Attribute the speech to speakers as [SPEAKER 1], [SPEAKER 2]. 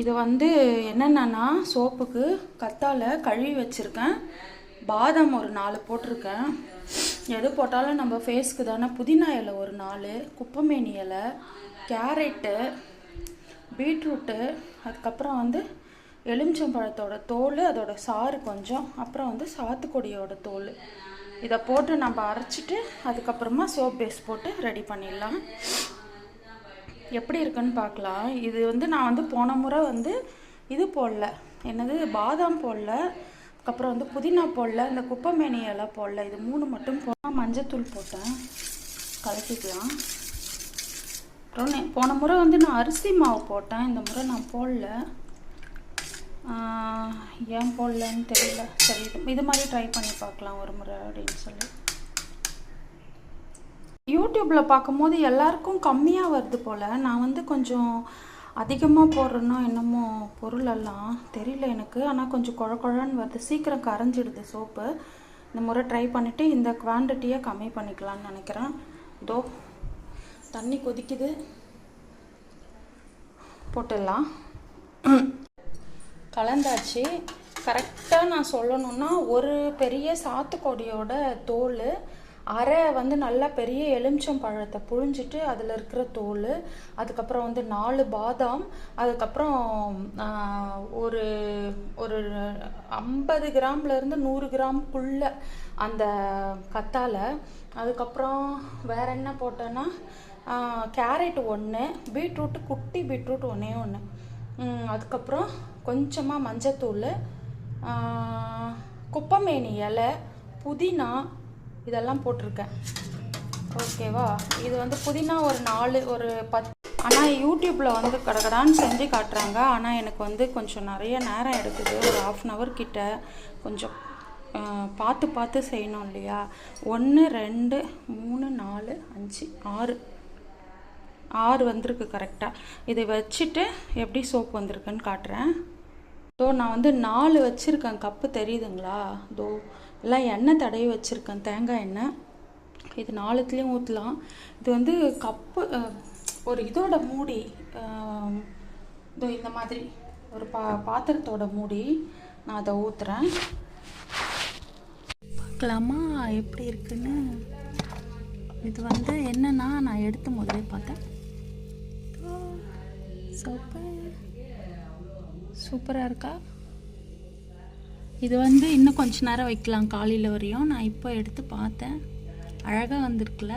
[SPEAKER 1] இது வந்து என்னென்னா சோப்புக்கு கத்தாழை கழுவி வச்சுருக்கேன், பாதாம் ஒரு 4 போட்டிருக்கேன். எது போட்டாலும் நம்ம ஃபேஸ்க்கு தானே. புதினா இலை ஒரு 4, குப்பைமேனி இலை, கேரட்டு, பீட்ரூட்டு, அதுக்கப்புறம் வந்து எலுமிச்சம்பழத்தோட தோல், அதோட சாறு கொஞ்சம், அப்புறம் வந்து சாத்துக்குடியோட தோல். இதை போட்டு நம்ம அரைச்சிட்டு அதுக்கப்புறமா சோப் பேஸ் போட்டு ரெடி பண்ணிடலாம். எப்படி இருக்குன்னு பார்க்கலாம். இது வந்து நான் வந்து போன முறை வந்து இது போடல, என்னது பாதாம் போடல, அதுக்கப்புறம் வந்து புதினா போடல, இந்த குப்பைமேனி இலை போடல. இது 3 மட்டும் மஞ்சத்தூள் போட்டேன், கலக்கிக்கலாம். அப்புறம் போன முறை வந்து நான் அரிசி மாவு போட்டேன், இந்த முறை நான் போடல. ஏன் போடலன்னு தெரியல. சரி, இது மாதிரி ட்ரை பண்ணி பார்க்கலாம் ஒரு முறை அப்படின்னு சொல்லி. யூடியூப்பில் பார்க்கும்போது எல்லாருக்கும் கம்மியாக வருது போல். நான் வந்து கொஞ்சம் அதிகமாக போடுறேன்னா என்னமோ பொருளெல்லாம் தெரியல எனக்கு. ஆனால் கொஞ்சம் குழன்னு வருது, சீக்கிரம் கரைஞ்சிடுது சோப்பு. இந்த முறை ட்ரை பண்ணிவிட்டு இந்த குவான்டிட்டியை கம்மி பண்ணிக்கலான்னு நினைக்கிறேன். இதோ தண்ணி கொதிக்குது, போட்டுடலாம். கலந்தாச்சு. கரெக்டாக நான் சொல்லணுன்னா ஒரு பெரிய சாத்துக்கொடியோட தோல், அரை வந்து நல்லா பெரிய எலுமிச்சம் பழத்தை புழிஞ்சிட்டு அதில் இருக்கிற தோல், அதுக்கப்புறம் வந்து 4 பாதாம், அதுக்கப்புறம் ஒரு ஒரு 50 கிராம்லேருந்து 100 கிராம்குள்ளே அந்த கத்தாழை, அதுக்கப்புறம் வேறு என்ன போட்டேன்னா கேரட் 1, பீட்ரூட்டு, குட்டி பீட்ரூட் 1, அதுக்கப்புறம் கொஞ்சமாக மஞ்சத்தூள், குப்பைமேனி இலை, புதினா, இதெல்லாம் போட்டிருக்கேன். ஓகேவா? இது வந்து புதினா ஒரு 4, ஒரு 10. ஆனால் யூடியூப்பில் வந்து கடகடான்னு செஞ்சு காட்டுறாங்க. ஆனால் எனக்கு வந்து கொஞ்சம் நிறைய நேரம் எடுக்குது, ஒரு 1/2 hour கிட்ட. கொஞ்சம் பார்த்து செய்யணும் இல்லையா? 1 2 3 4 5 6 வந்திருக்கு கரெக்டாக. இதை வச்சுட்டு எப்படி சோப் வந்திருக்குன்னு காட்டுறேன். ஸோ நான் வந்து 4 வச்சுருக்கேன் கப்பு, தெரியுதுங்களா? தோ எல்லாம் எண்ணெய் தடவி வச்சுருக்கேன், தேங்காய் எண்ணெய். இது 4த்துலேயும் ஊற்றலாம். இது வந்து கப்பு ஒரு இதோட மூடி, இதோ இந்த மாதிரி ஒரு பாத்திரத்தோட மூடி. நான் அதை ஊற்றுறேன், பார்க்கலாமா எப்படி இருக்குன்னு. இது வந்து என்னன்னா நான் எடுத்து முதலே பார்த்தேன். சூப்பராக இருக்கா? இது வந்து இன்னும் கொஞ்ச நேரம் வைக்கலாம், காலையில் வரையும். நான் இப்போ எடுத்து பார்த்தேன், அழகாக வந்திருக்குல்ல.